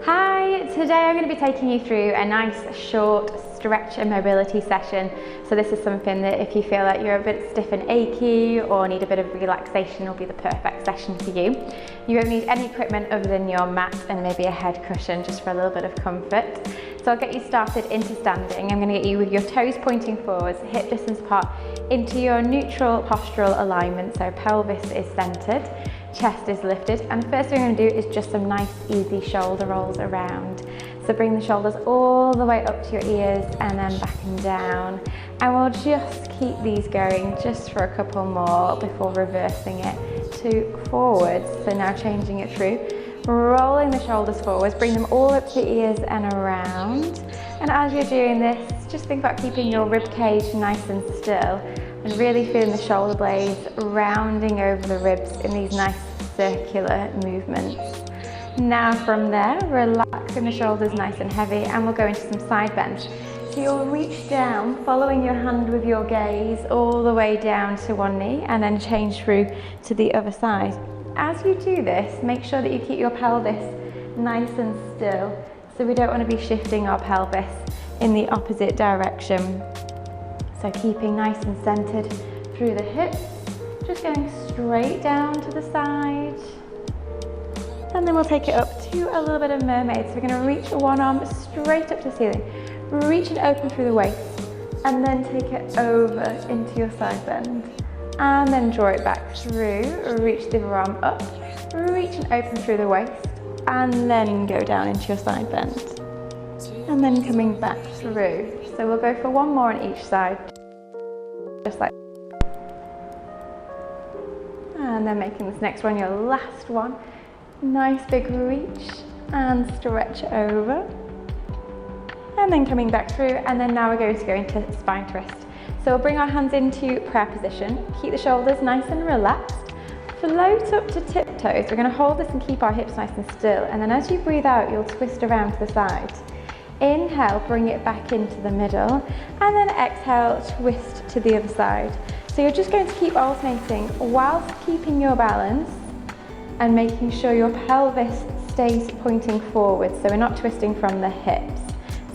Hi, today I'm going to be taking you through a nice short stretch and mobility session. So this is something that if you feel like you're a bit stiff and achy or need a bit of relaxation will be the perfect session for you. You won't need any equipment other than your mat and maybe a head cushion just for a little bit of comfort. So I'll get you started into standing. I'm going to get you with your toes pointing forwards, hip distance apart, into your neutral postural alignment, so pelvis is centered. Chest is lifted, and the first thing I'm going to do is just some nice easy shoulder rolls around. So bring the shoulders all the way up to your ears and then back and down, and we'll just keep these going just for a couple more before reversing it to forwards. So now changing it through, rolling the shoulders forwards, bring them all up to your ears and around. And as you're doing this, just think about keeping your rib cage nice and still and really feeling the shoulder blades rounding over the ribs in these nice circular movements. Now from there, relaxing the shoulders nice and heavy, and we'll go into some side bends. So you'll reach down, following your hand with your gaze all the way down to one knee and then change through to the other side. As you do this, make sure that you keep your pelvis nice and still. So we don't want to be shifting our pelvis in the opposite direction. So keeping nice and centered through the hips, just going straight down to the side. And then we'll take it up to a little bit of mermaid. So we're going to reach one arm straight up to the ceiling, reach it open through the waist, and then take it over into your side bend. And then draw it back through, reach the other arm up, reach and open through the waist, and then go down into your side bend. And then coming back through. So we'll go for one more on each side, just like. And then making this next one your last one. Nice big reach and stretch over. And then coming back through, and then now we're going to go into spine twist. So we'll bring our hands into prayer position, keep the shoulders nice and relaxed, float up to tiptoes. We're going to hold this and keep our hips nice and still, and then as you breathe out, you'll twist around to the side. Inhale, bring it back into the middle, and then exhale, twist to the other side. So you're just going to keep alternating whilst keeping your balance and making sure your pelvis stays pointing forward, so we're not twisting from the hips.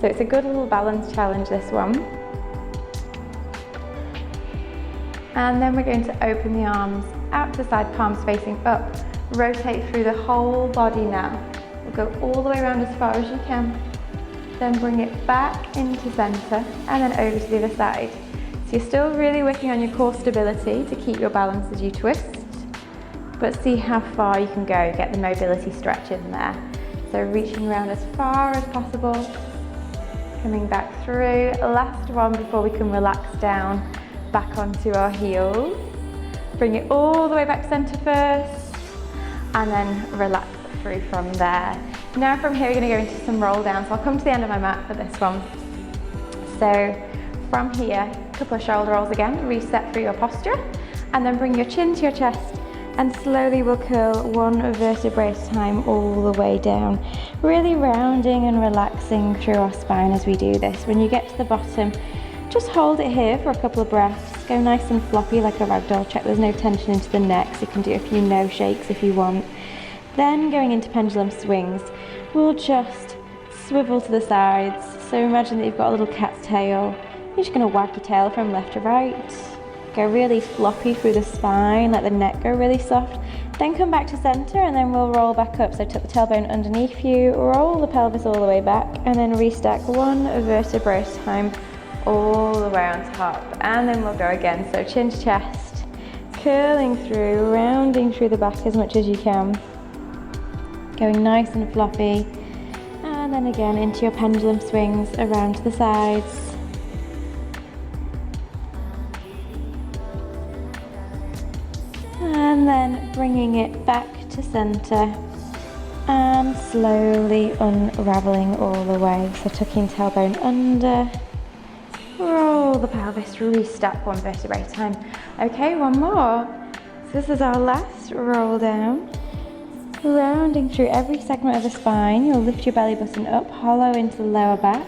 So it's a good little balance challenge, this one. And then we're going to open the arms out to the side, palms facing up. Rotate through the whole body now. We'll go all the way around as far as you can. Then bring it back into center and then over to the other side. So you're still really working on your core stability to keep your balance as you twist, but see how far you can go, get the mobility stretch in there. So reaching around as far as possible, coming back through. Last one before we can relax down back onto our heels. Bring it all the way back to center first, and then relax through from there. Now from here, we're going to go into some roll downs. I'll come to the end of my mat for this one. So from here, a couple of shoulder rolls again, reset through your posture, and then bring your chin to your chest, and slowly we'll curl one vertebrae at a time all the way down, really rounding and relaxing through our spine as we do this. When you get to the bottom, just hold it here for a couple of breaths. Go nice and floppy like a ragdoll. Check there's no tension into the neck, so you can do a few no shakes if you want. Then going into pendulum swings, we'll just swivel to the sides. So imagine that you've got a little cat's tail. You're just going to wag your tail from left to right. Go really floppy through the spine, let the neck go really soft. Then come back to center, and then we'll roll back up. So tuck the tailbone underneath you, roll the pelvis all the way back, and then restack one vertebrae at a time all the way on top. And then we'll go again. So chin to chest, curling through, rounding through the back as much as you can. Going nice and floppy, and then again into your pendulum swings around to the sides. And then bringing it back to center and slowly unraveling all the way. So tucking tailbone under, roll the pelvis, restack one vertebrae at a time. Okay, one more. So this is our last roll down. Rounding through every segment of the spine, you'll lift your belly button up, hollow into the lower back.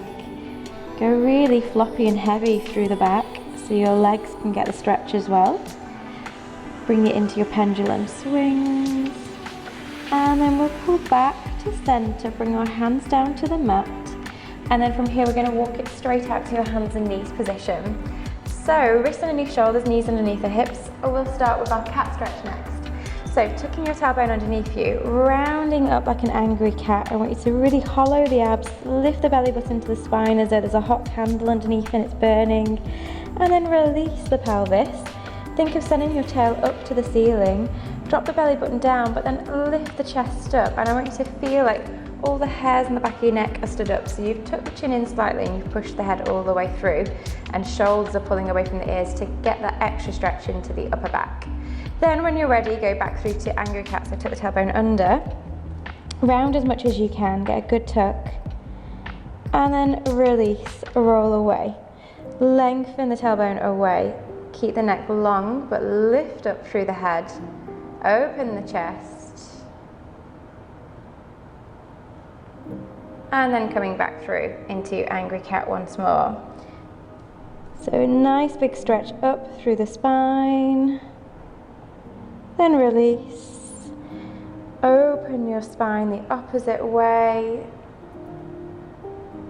Go really floppy and heavy through the back so your legs can get the stretch as well. Bring it into your pendulum swings, and then we'll pull back to center, bring our hands down to the mat. And then from here, we're going to walk it straight out to your hands and knees position. So wrists underneath shoulders, knees underneath the hips. We'll start with our cat stretch next. So tucking your tailbone underneath you, rounding up like an angry cat. I want you to really hollow the abs, lift the belly button to the spine as though there's a hot candle underneath and it's burning. And then release the pelvis. Think of sending your tail up to the ceiling. Drop the belly button down, but then lift the chest up. And I want you to feel like all the hairs on the back of your neck are stood up. So you've tucked the chin in slightly and you've pushed the head all the way through, and shoulders are pulling away from the ears to get that extra stretch into the upper back. Then when you're ready, go back through to angry cat. So tuck the tailbone under, round as much as you can, get a good tuck, and then release, roll away. Lengthen the tailbone away. Keep the neck long, but lift up through the head. Open the chest. And then coming back through into angry cat once more. So a nice big stretch up through the spine. Then release. Open your spine the opposite way.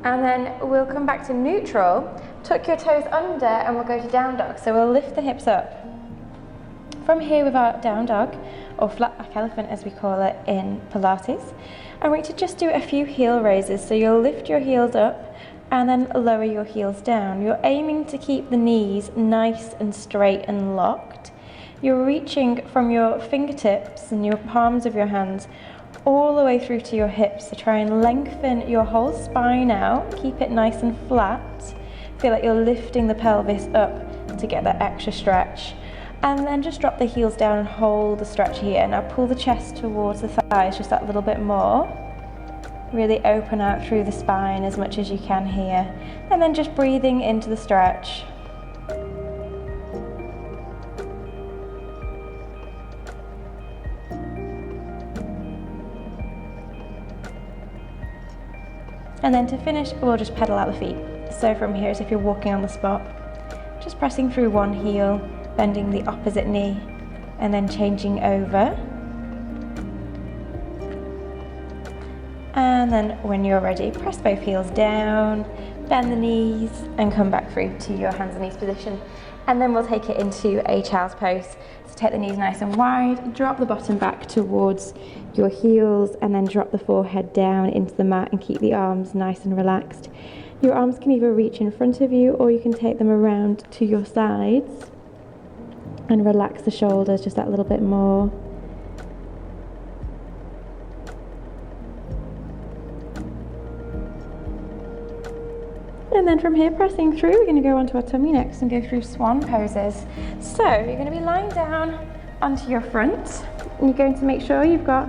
And then we'll come back to neutral. Tuck your toes under and we'll go to down dog. So we'll lift the hips up. From here with our down dog, or flat back elephant as we call it in Pilates, I want you to just do a few heel raises. So you'll lift your heels up and then lower your heels down. You're aiming to keep the knees nice and straight and locked. You're reaching from your fingertips and your palms of your hands all the way through to your hips. So try and lengthen your whole spine out, keep it nice and flat. Feel like you're lifting the pelvis up to get that extra stretch. And then just drop the heels down and hold the stretch here. Now pull the chest towards the thighs just that little bit more. Really open out through the spine as much as you can here. And then just breathing into the stretch. And then to finish, we'll just pedal out the feet. So from here, as if you're walking on the spot, just pressing through one heel, bending the opposite knee, and then changing over. And then when you're ready, press both heels down, bend the knees, and come back through to your hands and knees position. And then we'll take it into a child's pose. So take the knees nice and wide, drop the bottom back towards your heels, and then drop the forehead down into the mat and keep the arms nice and relaxed. Your arms can either reach in front of you or you can take them around to your sides and relax the shoulders just that little bit more. And then from here, pressing through, we're going to go onto our tummy next and go through swan poses. So you're going to be lying down onto your front, and you're going to make sure you've got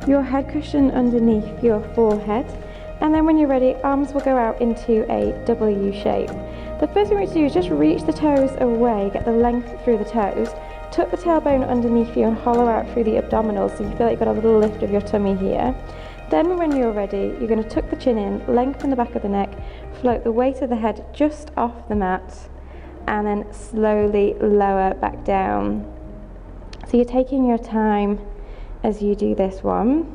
your head cushion underneath your forehead. And then when you're ready, arms will go out into a W shape. The first thing we need to do is just reach the toes away, get the length through the toes, tuck the tailbone underneath you and hollow out through the abdominals so you feel like you've got a little lift of your tummy here. Then when you're ready, you're going to tuck the chin in, lengthen the back of the neck, float the weight of the head just off the mat, and then slowly lower back down. So you're taking your time as you do this one,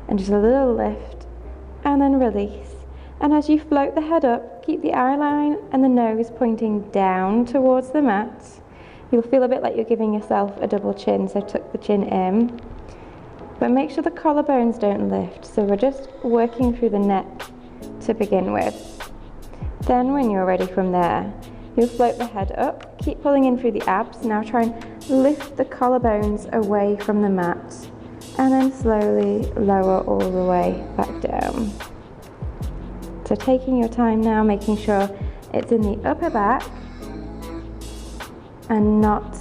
and just a little lift, and then release. And as you float the head up, keep the eye line and the nose pointing down towards the mat. You'll feel a bit like you're giving yourself a double chin, so tuck the chin in. But make sure the collarbones don't lift, so we're just working through the neck to begin with. Then when you're ready from there, you'll float the head up, keep pulling in through the abs. Now try and lift the collarbones away from the mat, and then slowly lower all the way back down. So taking your time now, making sure it's in the upper back and not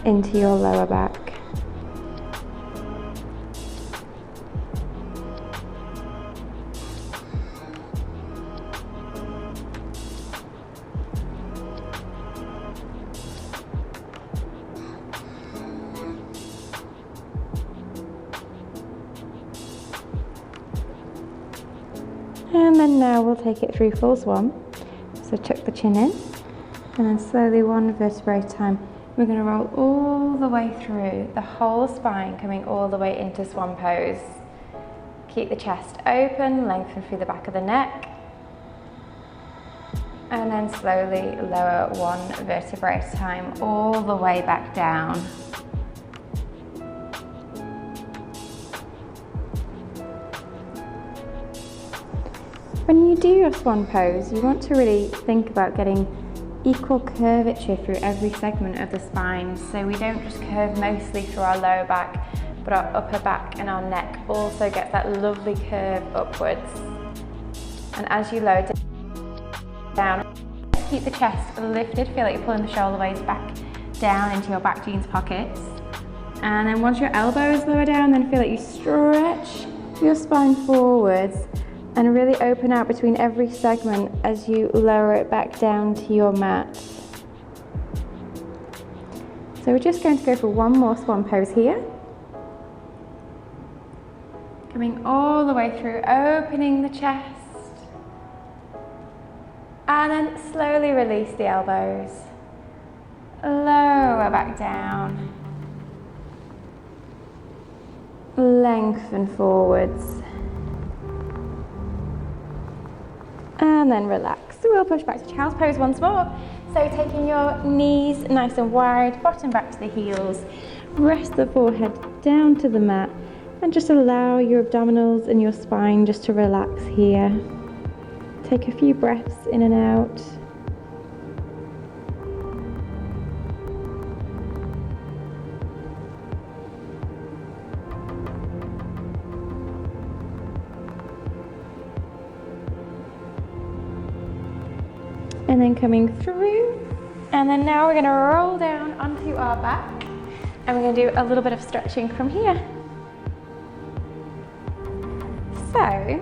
into your lower back. And then now we'll take it through full swan. So tuck the chin in, and then slowly one vertebrae at a time. We're going to roll all the way through the whole spine, coming all the way into swan pose. Keep the chest open, lengthen through the back of the neck. And then slowly lower one vertebrae at a time, all the way back down. When you do your swan pose, you want to really think about getting equal curvature through every segment of the spine. So we don't just curve mostly through our lower back, but our upper back and our neck also gets that lovely curve upwards. And as you lower down, keep the chest lifted, feel like you're pulling the shoulder blades back down into your back jeans pockets. And then once your elbow is lower down, then feel like you stretch your spine forwards and really open out between every segment as you lower it back down to your mat. So we're just going to go for one more swan pose here. Coming all the way through, opening the chest. And then slowly release the elbows. Lower back down. Lengthen forwards. And then relax. So we'll push back to child's pose once more. So taking your knees nice and wide, bottom back to the heels. Rest the forehead down to the mat. And just allow your abdominals and your spine just to relax here. Take a few breaths in and out. And then coming through. And then now we're going to roll down onto our back. And we're going to do a little bit of stretching from here. So,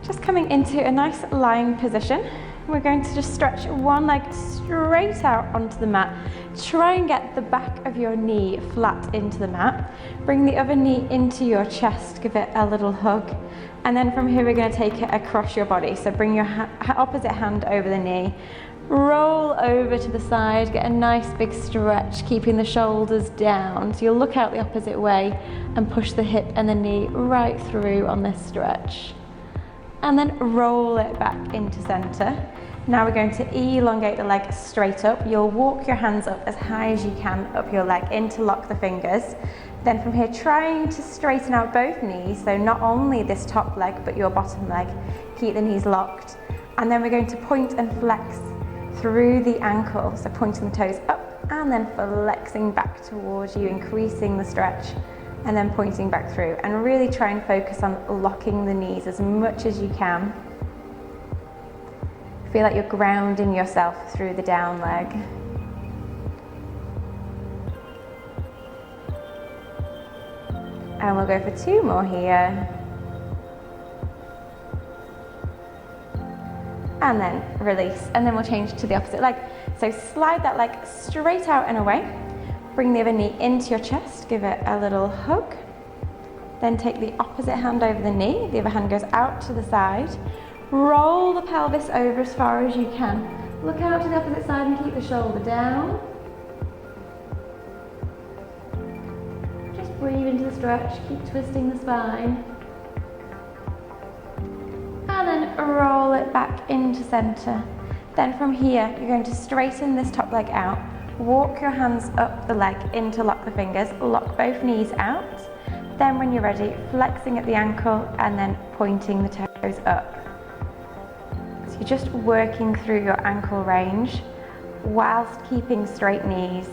just coming into a nice lying position, we're going to just stretch one leg straight out onto the mat. Try and get the back of your knee flat into the mat. Bring the other knee into your chest, give it a little hug. And then from here we're going to take it across your body. So bring your opposite hand over the knee. Roll over to the side, get a nice big stretch, keeping the shoulders down. So you'll look out the opposite way and push the hip and the knee right through on this stretch. And then roll it back into center. Now we're going to elongate the leg straight up. You'll walk your hands up as high as you can up your leg, interlock the fingers. Then from here, trying to straighten out both knees. So not only this top leg, but your bottom leg. Keep the knees locked. And then we're going to point and flex through the ankle. So pointing the toes up and then flexing back towards you, increasing the stretch. And then pointing back through, and really try and focus on locking the knees as much as you can. Feel like you're grounding yourself through the down leg. And we'll go for two more here. And then release, and then we'll change to the opposite leg. So slide that leg straight out and away. Bring the other knee into your chest, give it a little hug. Then take the opposite hand over the knee, the other hand goes out to the side. Roll the pelvis over as far as you can. Look out to the opposite side and keep the shoulder down. Just breathe into the stretch, keep twisting the spine. And then roll it back into center. Then from here, you're going to straighten this top leg out. Walk your hands up the leg, interlock the fingers, lock both knees out. Then when you're ready, flexing at the ankle and then pointing the toes up. So you're just working through your ankle range whilst keeping straight knees.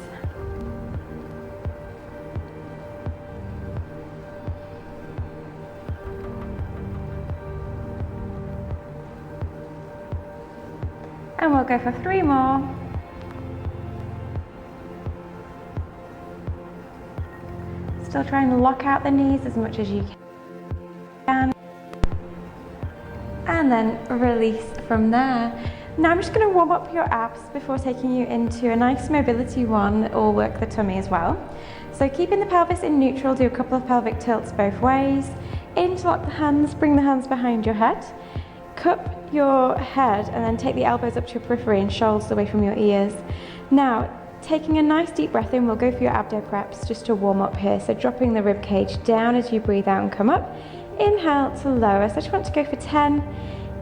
And we'll go for three more. Still try and lock out the knees as much as you can. And then release from there. Now I'm just going to warm up your abs before taking you into a nice mobility one that will work the tummy as well. So keeping the pelvis in neutral, do a couple of pelvic tilts both ways. Interlock the hands, bring the hands behind your head. Cup your head and then take the elbows up to your periphery and shoulders away from your ears. Now, taking a nice deep breath in, we'll go for your abdo preps just to warm up here. So dropping the rib cage down as you breathe out and come up. Inhale to lower. So I just want to go for 10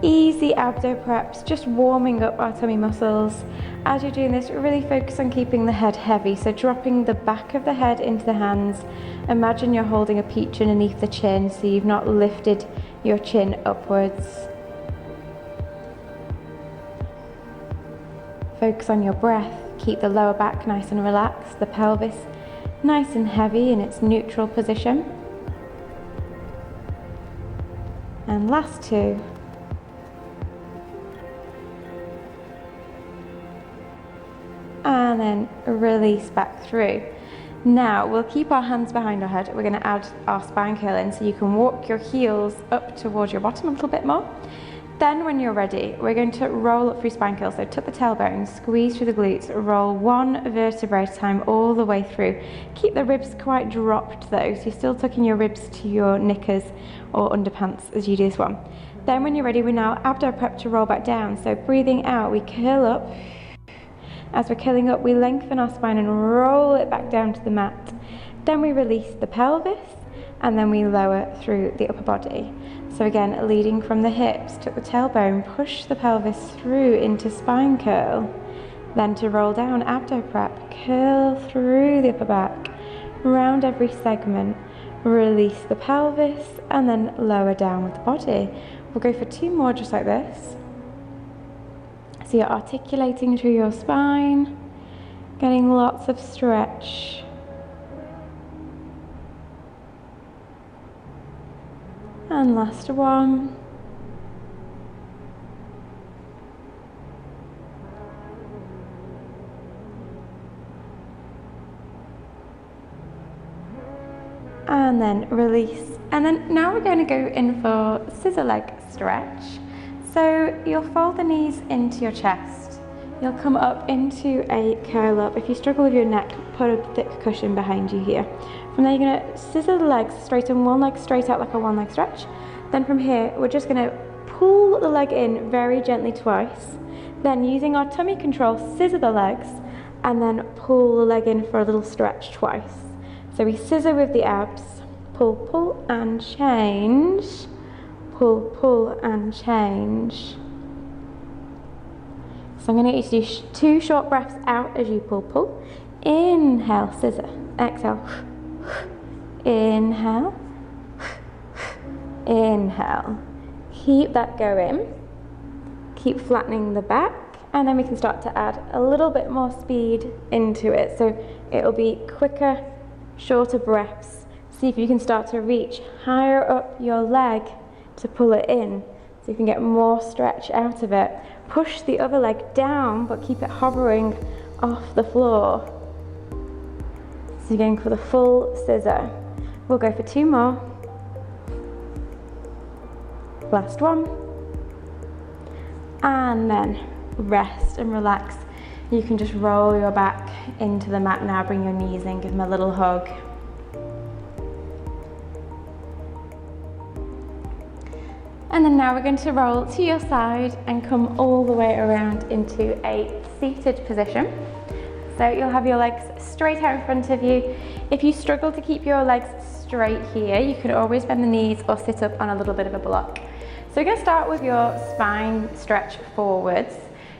easy abdo preps, just warming up our tummy muscles. As you're doing this, really focus on keeping the head heavy. So dropping the back of the head into the hands. Imagine you're holding a peach underneath the chin, so you've not lifted your chin upwards. Focus on your breath. Keep the lower back nice and relaxed, the pelvis nice and heavy in its neutral position. And last two. And then release back through. Now we'll keep our hands behind our head. We're going to add our spine curl in, so you can walk your heels up towards your bottom a little bit more. Then when you're ready, we're going to roll up through spine curl. So tuck the tailbone, squeeze through the glutes, roll one vertebrae at a time all the way through. Keep the ribs quite dropped though, so you're still tucking your ribs to your knickers or underpants as you do this one. Then when you're ready, we're now abdo prep to roll back down. So breathing out, we curl up. As we're curling up, we lengthen our spine and roll it back down to the mat. Then we release the pelvis, and then we lower through the upper body. So again, leading from the hips, tuck the tailbone, push the pelvis through into spine curl. Then to roll down, abdo prep, curl through the upper back, round every segment, release the pelvis, and then lower down with the body. We'll go for two more just like this. So you're articulating through your spine, getting lots of stretch. And last one. And then release. And then now we're going to go in for scissor leg stretch. So you'll fold the knees into your chest. You'll come up into a curl up. If you struggle with your neck, put a thick cushion behind you here. From there, you're going to scissor the legs, straighten one leg straight out like a one leg stretch. Then from here, we're just going to pull the leg in very gently twice. Then using our tummy control, scissor the legs, and then pull the leg in for a little stretch twice. So we scissor with the abs, pull, pull, and change. Pull, pull, and change. So I'm going to get you to do two short breaths out as you pull, pull. Inhale, scissor. Exhale. Inhale. Inhale. Keep that going. Keep flattening the back, and then we can start to add a little bit more speed into it. So it'll be quicker, shorter breaths. See if you can start to reach higher up your leg to pull it in, so you can get more stretch out of it. Push the other leg down, but keep it hovering off the floor. So you're going for the full scissor. We'll go for two more. Last one. And then rest and relax. You can just roll your back into the mat now, bring your knees in, give them a little hug. And then now we're going to roll to your side and come all the way around into a seated position. So you'll have your legs straight out in front of you. If you struggle to keep your legs straight here, you can always bend the knees or sit up on a little bit of a block. So we're going to start with your spine stretch forwards.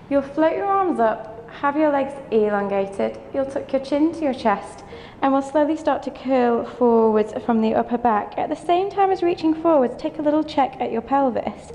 You'll float your arms up, have your legs elongated. You'll tuck your chin to your chest, and we'll slowly start to curl forwards from the upper back. At the same time as reaching forwards, take a little check at your pelvis,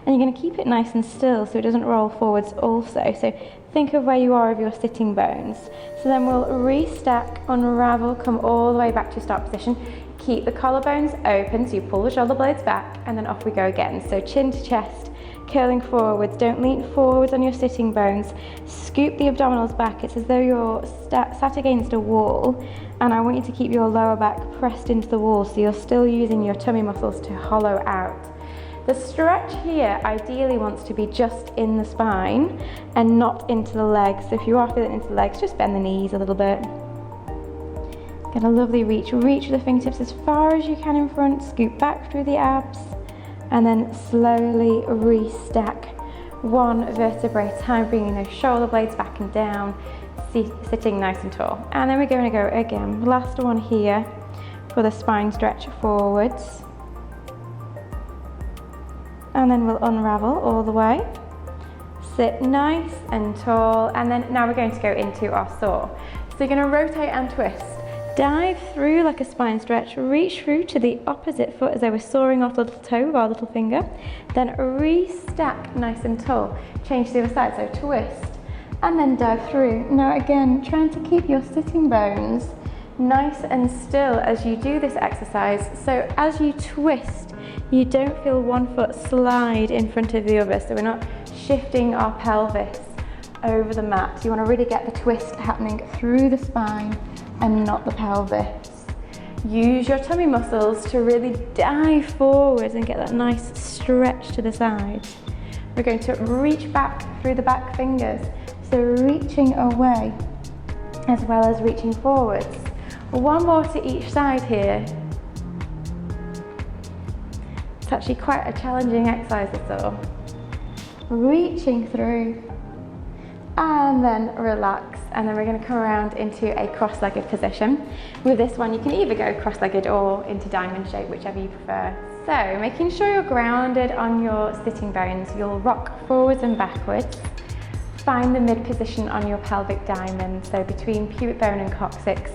and you're going to keep it nice and still so it doesn't roll forwards also. So think of where you are of your sitting bones. So then we'll restack, unravel, come all the way back to start position. Keep the collarbones open, so you pull the shoulder blades back, and then off we go again. So chin to chest, curling forwards. Don't lean forwards on your sitting bones. Scoop the abdominals back. It's as though you're sat against a wall, and I want you to keep your lower back pressed into the wall, so you're still using your tummy muscles to hollow out. The stretch here ideally wants to be just in the spine and not into the legs. So if you are feeling into the legs, just bend the knees a little bit. Get a lovely reach. Reach with the fingertips as far as you can in front. Scoop back through the abs, and then slowly restack one vertebrae at a time, bringing those shoulder blades back and down, sitting nice and tall. And then we're going to go again. Last one here for the spine stretch forwards. And then we'll unravel all the way. Sit nice and tall, and then now we're going to go into our saw. So you're going to rotate and twist. Dive through like a spine stretch, reach through to the opposite foot as though we're sawing off the little toe with our little finger. Then re-stack nice and tall. Change to the other side, so twist, and then dive through. Now again, trying to keep your sitting bones nice and still as you do this exercise. So as you twist, you don't feel one foot slide in front of the other, so we're not shifting our pelvis over the mat. You want to really get the twist happening through the spine and not the pelvis. Use your tummy muscles to really dive forwards and get that nice stretch to the side. We're going to reach back through the back fingers, so reaching away as well as reaching forwards. One more to each side here. It's actually quite a challenging exercise, this all. Reaching through, and then relax, and then we're going to come around into a cross-legged position. With this one, you can either go cross-legged or into diamond shape, whichever you prefer. So, making sure you're grounded on your sitting bones, you'll rock forwards and backwards. Find the mid position on your pelvic diamond, so between pubic bone and coccyx.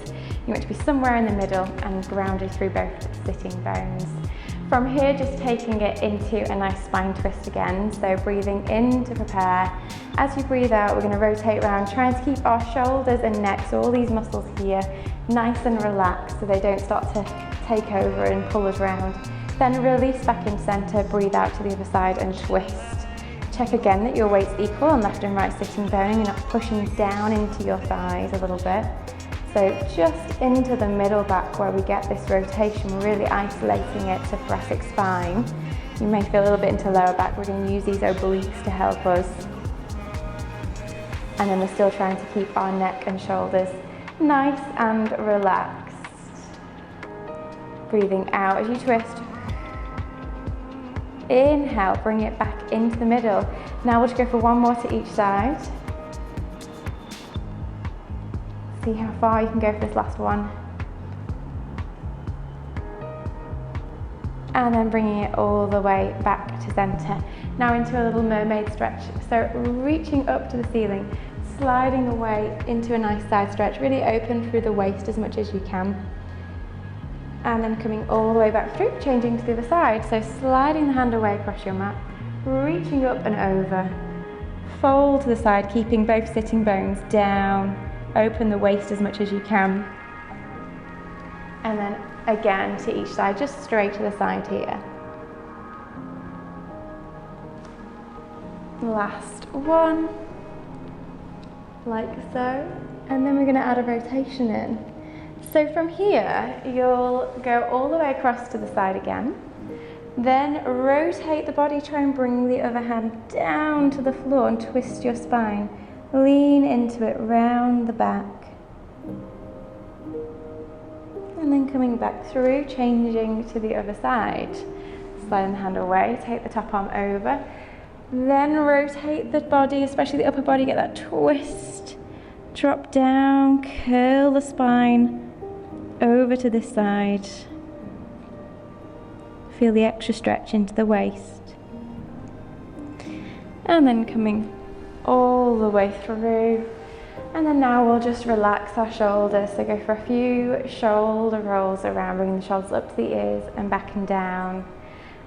You want to be somewhere in the middle and grounded through both sitting bones. From here, just taking it into a nice spine twist again, so breathing in to prepare. As you breathe out, we're going to rotate around, trying to keep our shoulders and neck, so all these muscles here, nice and relaxed so they don't start to take over and pull us around. Then release back in center, breathe out to the other side and twist. Check again that your weight's equal on left and right sitting bone, you're not pushing down into your thighs a little bit. So just into the middle back where we get this rotation, we're really isolating it to thoracic spine. You may feel a little bit into lower back. We're going to use these obliques to help us. And then we're still trying to keep our neck and shoulders nice and relaxed. Breathing out as you twist. Inhale, bring it back into the middle. Now we'll just go for one more to each side. See how far you can go for this last one. And then bringing it all the way back to center. Now into a little mermaid stretch. So reaching up to the ceiling, sliding away into a nice side stretch, really open through the waist as much as you can. And then coming all the way back through, changing to the other side. So sliding the hand away across your mat, reaching up and over. Fold to the side, keeping both sitting bones down. Open the waist as much as you can. And then again to each side, just straight to the side here. Last one, like so. And then we're going to add a rotation in. So from here, you'll go all the way across to the side again. Then rotate the body, try and bring the other hand down to the floor and twist your spine. Lean into it, round the back. And then coming back through, changing to the other side. Sliding the hand away, take the top arm over. Then rotate the body, especially the upper body, get that twist. Drop down, curl the spine over to this side. Feel the extra stretch into the waist. And then coming all the way through, and then now we'll just relax our shoulders, so go for a few shoulder rolls around, bringing the shoulders up to the ears and back and down.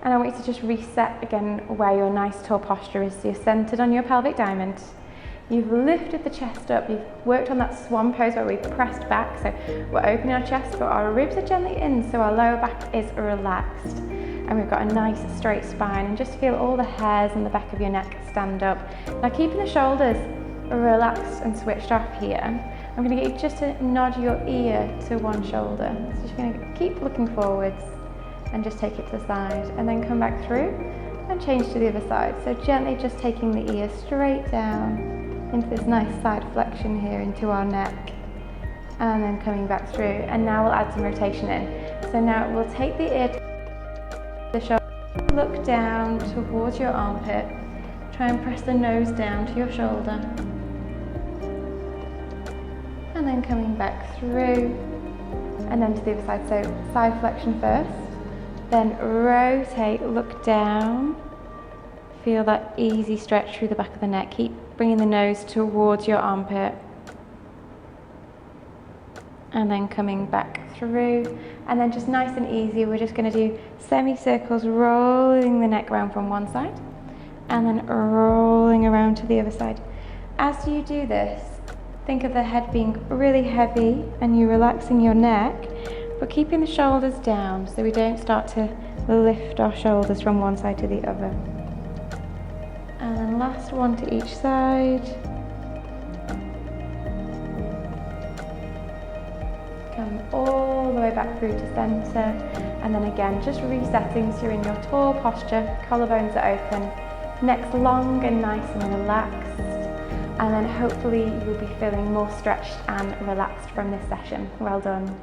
And I want you to just reset again where your nice tall posture is, so you're centered on your pelvic diamond. You've lifted the chest up, you've worked on that swan pose where we've pressed back, so we're opening our chest, but our ribs are gently in, so our lower back is relaxed. And we've got a nice straight spine, and just feel all the hairs on the back of your neck stand up. Now keeping the shoulders relaxed and switched off here, I'm going to get you just to nod your ear to one shoulder. So you're going to keep looking forwards and just take it to the side, and then come back through and change to the other side. So gently just taking the ear straight down into this nice side flexion here into our neck, and then coming back through. And now we'll add some rotation in. So now we'll take the ear to the shoulder, look down towards your armpit, try and press the nose down to your shoulder, and then coming back through, and then to the other side. So side flexion first, then rotate, look down, Feel that easy stretch through the back of the neck. Keep bringing the nose towards your armpit. And then coming back through. And then just nice and easy, we're just going to do semicircles, rolling the neck around from one side. And then rolling around to the other side. As you do this, think of the head being really heavy and you relaxing your neck, but keeping the shoulders down so we don't start to lift our shoulders from one side to the other. And then last one to each side. Come all the way back through to center. And then again, just resetting so you're in your tall posture, collarbones are open, neck's long and nice and relaxed. And then hopefully you'll be feeling more stretched and relaxed from this session. Well done.